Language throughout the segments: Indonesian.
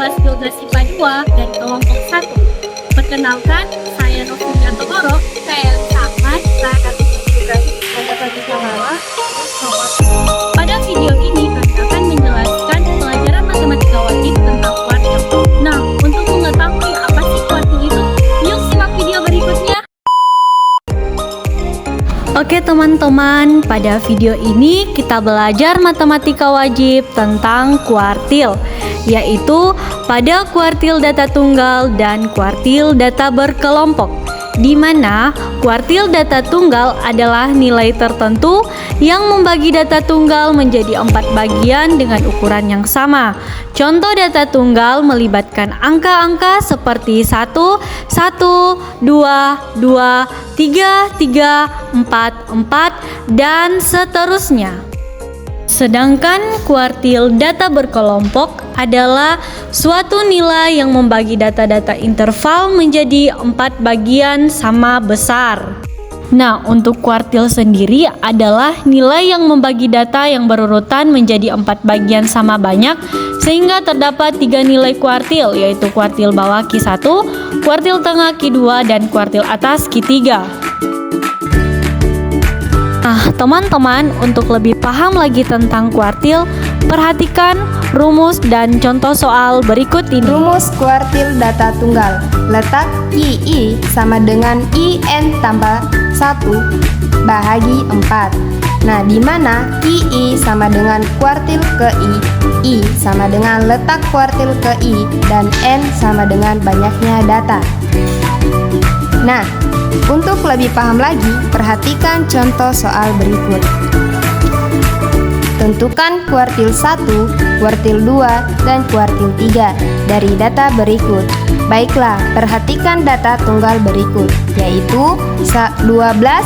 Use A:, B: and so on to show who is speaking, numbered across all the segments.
A: kelas Geografi IPA 2 dari kelompok 1. Perkenalkan, saya Novinya Togoro, saya Ahmad, saya Geografi Matematika Bawah. Pada video ini kami akan menjelaskan pelajaran matematika wajib tentang kuartil. Nah, untuk mengetahui apa sih kuartil itu, yuk simak video berikutnya. Oke teman-teman, pada video ini kita belajar matematika wajib tentang kuartil, yaitu pada kuartil data tunggal dan kuartil data berkelompok, di mana kuartil data tunggal adalah nilai tertentu yang membagi data tunggal menjadi 4 bagian dengan ukuran yang sama. Contoh data tunggal melibatkan angka-angka seperti 1, 1, 2, 2, 3, 3, 4, 4, dan seterusnya. Sedangkan kuartil data berkelompok adalah suatu nilai yang membagi data-data interval menjadi 4 bagian sama besar. Nah, untuk kuartil sendiri adalah nilai yang membagi data yang berurutan menjadi 4 bagian sama banyak, sehingga terdapat 3 nilai kuartil, yaitu kuartil bawah Q1, kuartil tengah Q2, dan kuartil atas Q3. Nah, teman-teman, untuk lebih paham lagi tentang kuartil, perhatikan rumus dan contoh soal berikut ini.
B: Rumus kuartil data tunggal. Letak I sama dengan IN tambah 1 bahagi 4. Nah, di mana I sama dengan kuartil ke I sama dengan letak kuartil ke I, dan N sama dengan banyaknya data. Nah, untuk lebih paham lagi, perhatikan contoh soal berikut. Tentukan kuartil 1, kuartil 2, dan kuartil 3 dari data berikut. Baiklah, perhatikan data tunggal berikut, yaitu 12,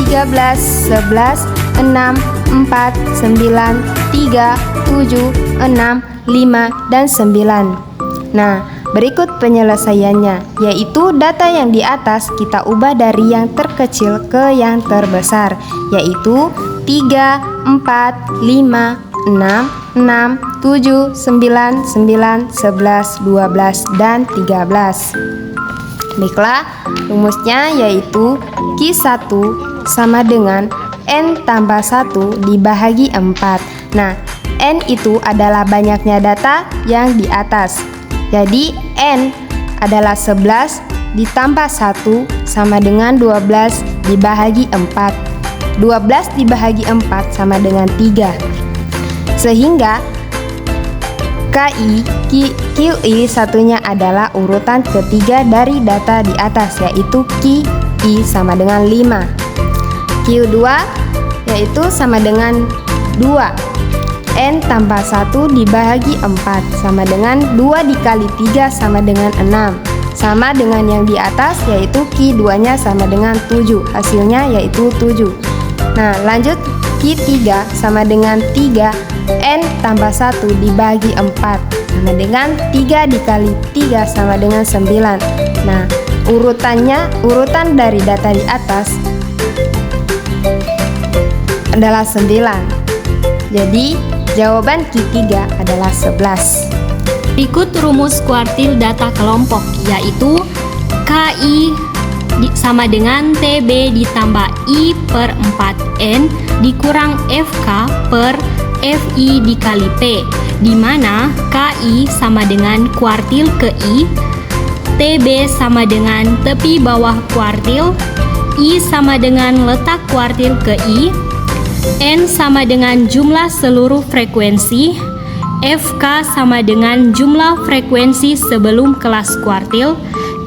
B: 13, 11, 6, 4, 9, 3, 7, 6, 5, dan 9. Nah, berikut penyelesaiannya, yaitu data yang di atas kita ubah dari yang terkecil ke yang terbesar, yaitu 3, 4, 5, 6, 6, 7, 9, 9, 11, 12, dan 13. Baiklah, rumusnya yaitu Q1 sama dengan N tambah 1 dibahagi 4. Nah, N itu adalah banyaknya data yang di atas. Jadi N adalah 11 ditambah 1 sama dengan 12 dibahagi 4. 12 dibahagi 4 sama dengan 3. Sehingga QI satunya adalah urutan ketiga dari data di atas, yaitu QI sama dengan 5. Q2 yaitu sama dengan 2. N tambah 1 dibahagi 4 sama dengan 2 dikali 3 sama dengan 6. Sama dengan yang di atas, yaitu Q2 nya sama dengan 7. Hasilnya yaitu 7. Nah, lanjut Q3 sama dengan 3. N tambah 1 dibagi 4 sama dengan 3 dikali 3 sama dengan 9. Nah, urutan dari data di atas adalah 9. Jadi jawaban Q3 adalah 11.
A: Berikut rumus kuartil data kelompok, yaitu KI sama dengan TB ditambah I per 4N dikurang FK per FI dikali P, di mana KI sama dengan kuartil ke I, TB sama dengan tepi bawah kuartil, I sama dengan letak kuartil ke I, N sama dengan jumlah seluruh frekuensi, FK sama dengan jumlah frekuensi sebelum kelas kuartil,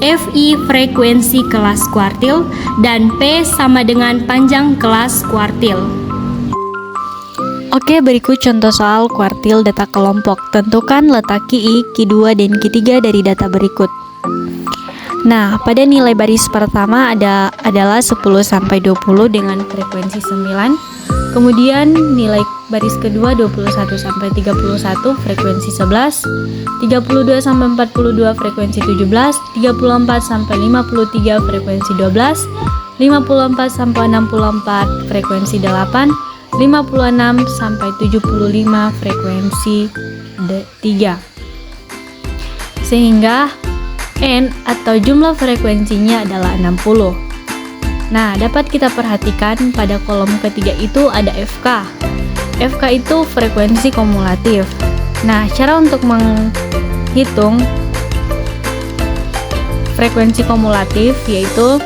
A: FI frekuensi kelas kuartil, dan P sama dengan panjang kelas kuartil. Oke, berikut contoh soal kuartil data kelompok. Tentukan letak QI, Q2, dan Q3 dari data berikut. Nah, pada nilai baris pertama adalah 10 sampai 20 dengan frekuensi 9. Kemudian nilai baris kedua 21 sampai 31 frekuensi 11, 32 sampai 42 frekuensi 17, 34 sampai 53 frekuensi 12, 54 sampai 64 frekuensi 8, 56 sampai 75 frekuensi 3. sehingga N atau jumlah frekuensinya adalah 60. Nah, dapat kita perhatikan pada kolom ketiga itu ada FK. FK itu frekuensi kumulatif. Nah, cara untuk menghitung frekuensi kumulatif yaitu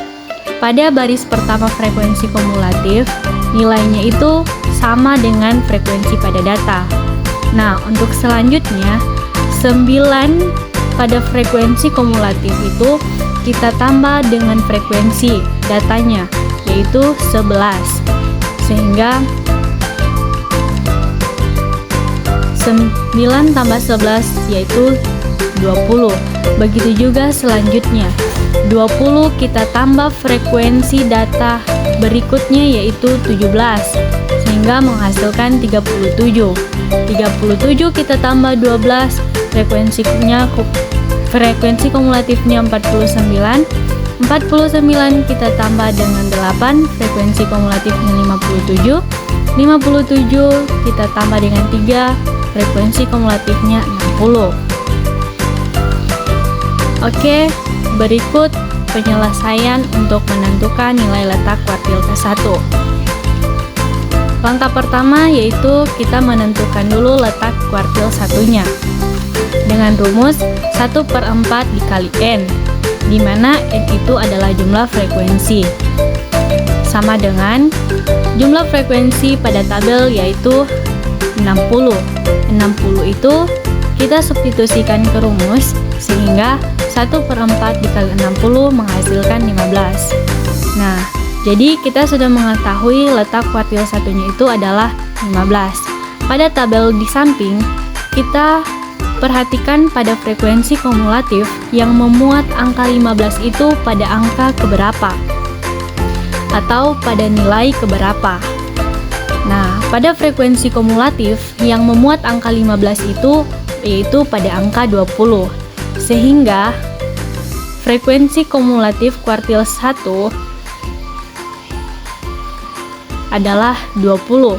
A: pada baris pertama frekuensi kumulatif, nilainya itu sama dengan frekuensi pada data. Nah, untuk selanjutnya, 9 pada frekuensi kumulatif itu kita tambah dengan frekuensi datanya, yaitu 11. Sehingga 9 tambah 11 yaitu 20. Begitu juga selanjutnya, 20 kita tambah frekuensi data berikutnya yaitu 17, sehingga menghasilkan 37. 37 kita tambah 12, frekuensi kumulatifnya 49. 49 kita tambah dengan 8, frekuensi kumulatifnya 57. 57 kita tambah dengan 3, frekuensi kumulatifnya 60. Oke, berikut penyelesaian untuk menentukan nilai letak kuartil ke-1. Langkah pertama yaitu kita menentukan dulu letak kuartil satunya dengan rumus 1/4 dikali N, di mana N itu adalah jumlah frekuensi, sama dengan jumlah frekuensi pada tabel yaitu 60. 60 itu kita substitusikan ke rumus sehingga 1/4 dikali 60 menghasilkan 15. Nah, jadi kita sudah mengetahui letak kuartil satunya itu adalah 15. Pada tabel di samping, kita perhatikan pada frekuensi kumulatif yang memuat angka 15 itu pada angka keberapa atau pada nilai keberapa. Nah, pada frekuensi kumulatif yang memuat angka 15 itu yaitu pada angka 20. Sehingga frekuensi kumulatif kuartil 1 adalah 20.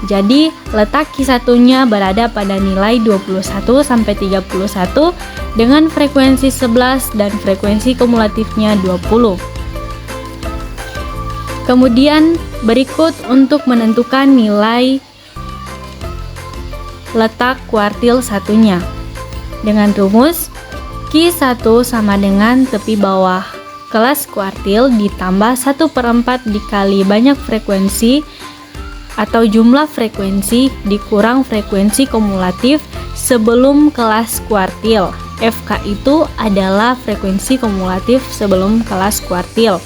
A: Jadi, letak Q1-nya berada pada nilai 21 sampai 31 dengan frekuensi 11 dan frekuensi kumulatifnya 20. Kemudian, berikut untuk menentukan nilai letak kuartil satunya. Dengan rumus Q1 sama dengan tepi bawah kelas kuartil ditambah 1/4 dikali banyak frekuensi atau jumlah frekuensi dikurang frekuensi kumulatif sebelum kelas kuartil. FK itu adalah frekuensi kumulatif sebelum kelas kuartil.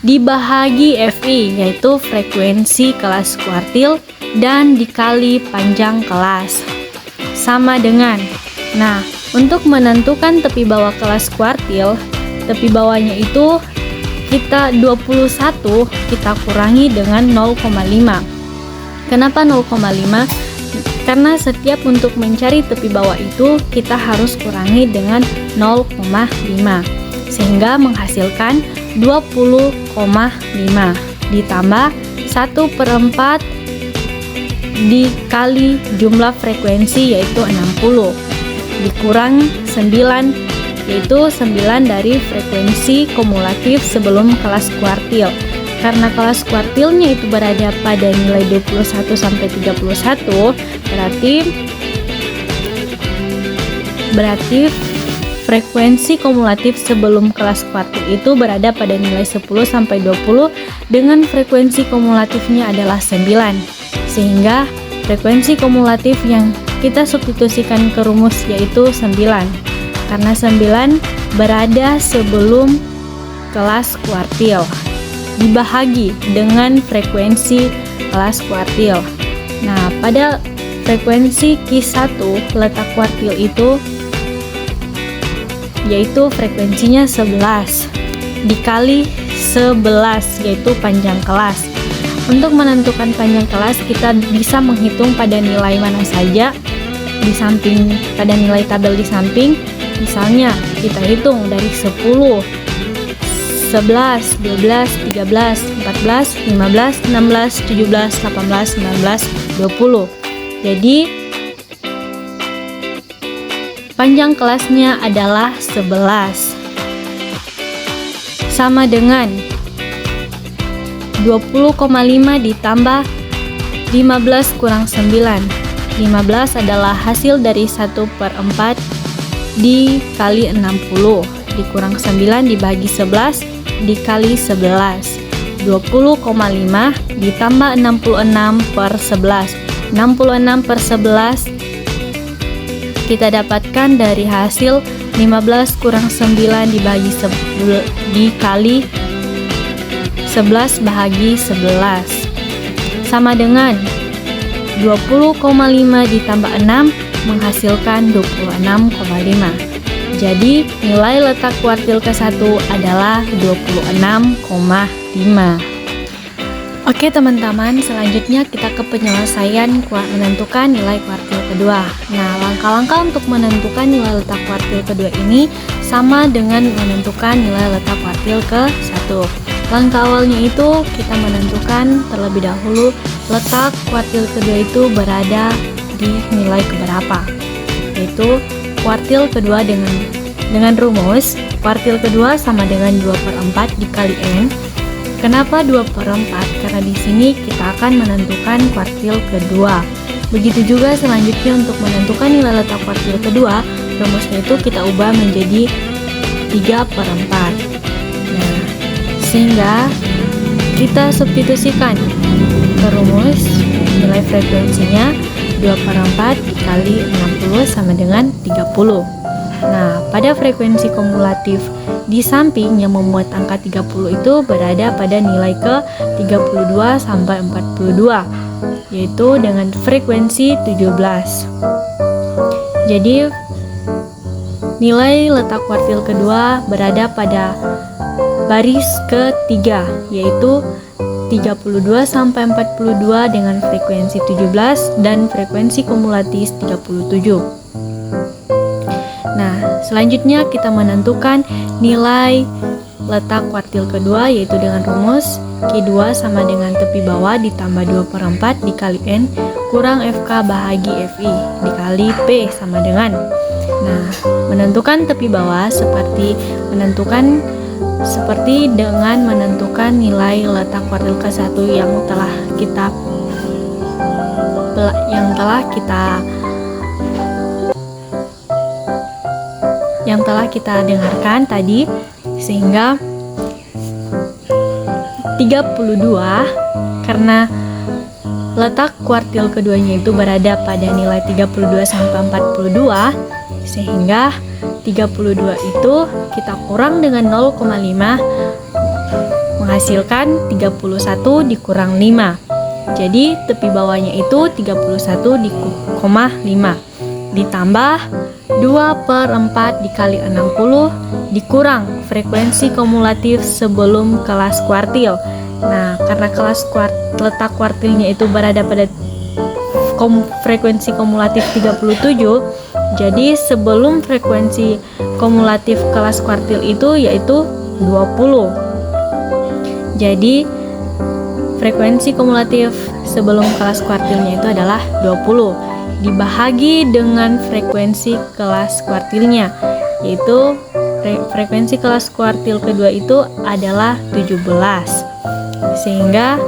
A: Dibahagi FI yaitu frekuensi kelas kuartil dan dikali panjang kelas. Sama dengan, nah, untuk menentukan tepi bawah kelas kuartil, tepi bawahnya itu kita 21 kita kurangi dengan 0,5. Kenapa 0,5? Karena setiap untuk mencari tepi bawah itu kita harus kurangi dengan 0,5 sehingga menghasilkan 20,5 ditambah 1/4 dikali jumlah frekuensi yaitu 60 dikurang 9 yaitu 9 dari frekuensi kumulatif sebelum kelas kuartil. Karena kelas kuartilnya itu berada pada nilai 21 sampai 31, berarti frekuensi kumulatif sebelum kelas kuartil itu berada pada nilai 10 sampai 20 dengan frekuensi kumulatifnya adalah 9. Sehingga frekuensi kumulatif yang kita substitusikan ke rumus yaitu 9. Karena 9 berada sebelum kelas kuartil dibahagi dengan frekuensi kelas kuartil. Nah, pada frekuensi Q1 letak kuartil itu yaitu frekuensinya 11 dikali 11 yaitu panjang kelas. Untuk menentukan panjang kelas kita bisa menghitung pada nilai mana saja di samping, pada nilai tabel di samping. Misalnya kita hitung dari 10, 11, 12, 13, 14, 15, 16, 17, 18, 19, 20. Jadi panjang kelasnya adalah 11. Sama dengan 20,5 ditambah 15 kurang 9. 15 adalah hasil dari 1/4 dikali 60 dikurang 9 dibagi 11 dikali 11. 20,5 ditambah 66/11. 66/11 kita dapatkan dari hasil 15 kurang 9 dikali 11 bahagi 11 sama dengan 20,5 ditambah 6 menghasilkan 26,5. Jadi nilai letak kuartil ke-1 adalah 26,5. Oke teman-teman, selanjutnya kita ke penyelesaian menentukan nilai kuartil kedua. Nah, langkah-langkah untuk menentukan nilai letak kuartil kedua ini sama dengan menentukan nilai letak kuartil ke-1. Langkah awalnya itu kita menentukan terlebih dahulu letak kuartil kedua itu berada di nilai keberapa, yaitu kuartil kedua dengan rumus kuartil kedua sama dengan 2/4 dikali N. Kenapa 2/4? Karena di sini kita akan menentukan kuartil kedua. Begitu juga selanjutnya untuk menentukan nilai letak kuartil kedua, rumusnya itu kita ubah menjadi 3/4. Nah, sehingga kita substitusikan ke rumus nilai frekuensinya 2/4 dikali 60 sama dengan 30. Nah, pada frekuensi kumulatif di samping yang memuat angka 30 itu berada pada nilai ke 32 sampai 42, yaitu dengan frekuensi 17. Jadi nilai letak kuartil kedua berada pada baris ketiga, yaitu 32 sampai 42 dengan frekuensi 17 dan frekuensi kumulatif 37. Nah, selanjutnya kita menentukan nilai letak kuartil kedua, yaitu dengan rumus Q2 sama dengan tepi bawah ditambah 2/4 dikali N kurang FK bahagi FI dikali P sama dengan. Nah, menentukan tepi bawah seperti dengan menentukan nilai letak kuartil ke-1 yang telah kita dengarkan tadi, sehingga 32 karena letak kuartil keduanya itu berada pada nilai 32 sampai 42, sehingga 32 itu kita kurang dengan 0,5 menghasilkan 31 dikurang 5. Jadi tepi bawahnya itu 31,5 ditambah 2/4 dikali 60 dikurang frekuensi kumulatif sebelum kelas kuartil. Nah, karena letak kuartilnya itu berada pada frekuensi kumulatif 37, jadi sebelum frekuensi kumulatif kelas kuartil itu yaitu 20. Jadi frekuensi kumulatif sebelum kelas kuartilnya itu adalah 20 dibahagi dengan frekuensi kelas kuartilnya, yaitu frekuensi kelas kuartil kedua itu adalah 17. Sehingga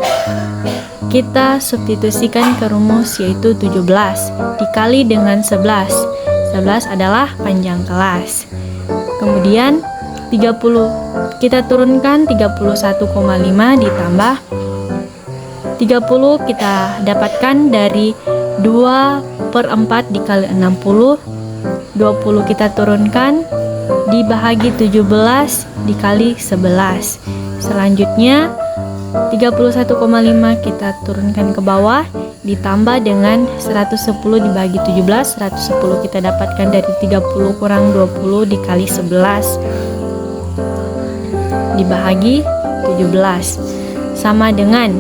A: kita substitusikan ke rumus, yaitu 17 dikali dengan 11. 11 adalah panjang kelas. Kemudian 30 kita turunkan 31,5 ditambah 30 kita dapatkan dari 2/4 dikali 60. 20 kita turunkan dibahagi 17 dikali 11. Selanjutnya 31,5 kita turunkan ke bawah ditambah dengan 110 dibagi 17. 110 kita dapatkan dari 30 kurang 20 dikali 11 dibahagi 17 sama dengan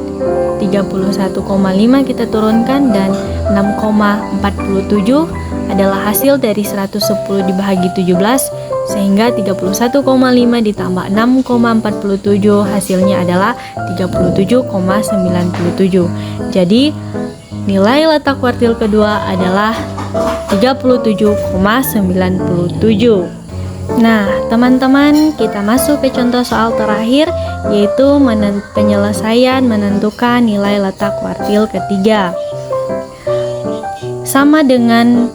A: 31,5 kita turunkan dan 6,47 adalah hasil dari 110 dibahagi 17, sehingga 31,5 ditambah 6,47 hasilnya adalah 37,97. Jadi nilai letak kuartil kedua adalah 37,97. Nah, teman-teman, kita masuk ke contoh soal terakhir, yaitu penyelesaian menentukan nilai letak kuartil ketiga. Sama dengan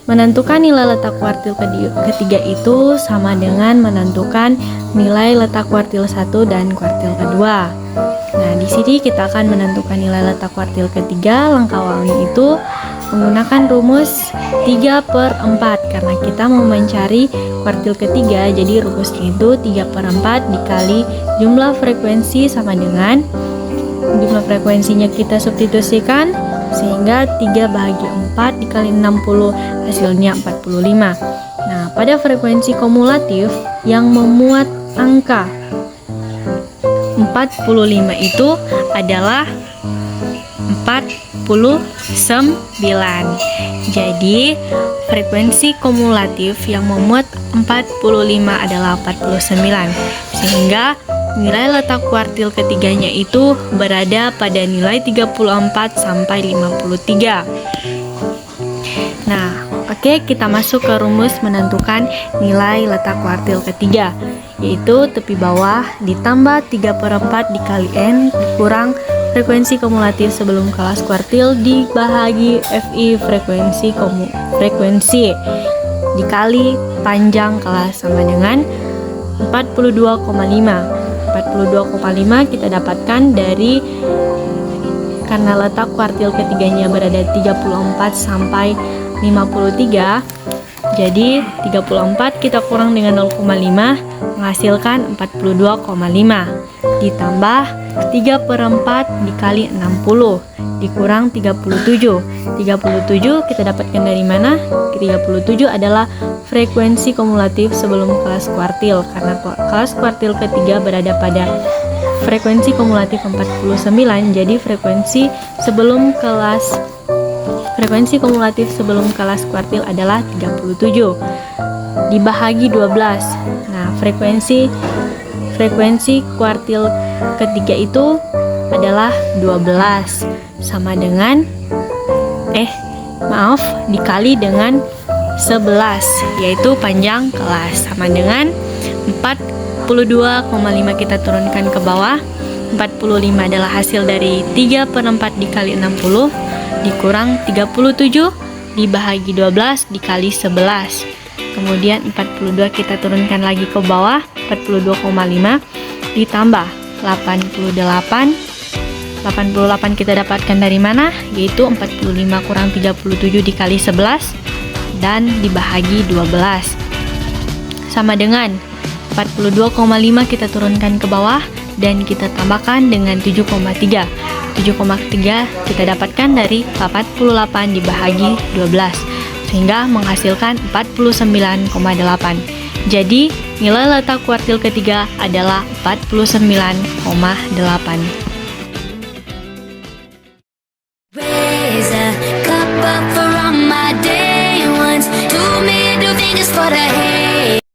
A: menentukan nilai letak kuartil ketiga itu sama dengan menentukan nilai letak kuartil 1 dan kuartil kedua. Nah, di sini kita akan menentukan nilai letak kuartil ketiga. Langkah awalnya itu menggunakan rumus 3/4 karena kita mau mencari kuartil ketiga, jadi rumusnya itu 3/4 dikali jumlah frekuensi sama dengan jumlah frekuensinya kita substitusikan sehingga 3/4 dikali 60 hasilnya 45. Nah, pada frekuensi kumulatif yang memuat angka 45 itu adalah 49. Jadi, frekuensi kumulatif yang memuat 45 adalah 49. Sehingga nilai letak kuartil ketiganya itu berada pada nilai 34 sampai 53. Nah, oke, kita masuk ke rumus menentukan nilai letak kuartil ketiga, yaitu tepi bawah ditambah 3/4 dikali N dikurang frekuensi kumulatif sebelum kelas kuartil dibahagi FI frekuensi dikali panjang kelas sama dengan 42,5. 42,5 kita dapatkan dari karena letak kuartil ketiganya berada 34 sampai 53. Jadi 34 kita kurang dengan 0,5 menghasilkan 42,5 ditambah 3/4 dikali 60 dikurang 37. 37 kita dapatkan dari mana? 37 adalah frekuensi kumulatif sebelum kelas kuartil karena kelas kuartil ketiga berada pada frekuensi kumulatif 49. Jadi frekuensi kumulatif sebelum kelas kuartil adalah 37 dibahagi 12. Nah, frekuensi kuartil ketiga itu adalah 12 sama dengan dikali dengan 11, yaitu panjang kelas sama dengan 42,5 kita turunkan ke bawah. 45 adalah hasil dari 3/4 dikali 60 dikurang 37 dibahagi 12 dikali 11. Kemudian 42 kita turunkan lagi ke bawah, 42,5 ditambah 88. 88 kita dapatkan dari mana? Yaitu 45 kurang 37 dikali 11 dan dibahagi 12. Sama dengan 42,5 kita turunkan ke bawah dan kita tambahkan dengan 7,3. 7,3 kita dapatkan dari 48 dibahagi 12 sehingga menghasilkan 49,8. Jadi nilai letak kuartil ketiga adalah 49,8.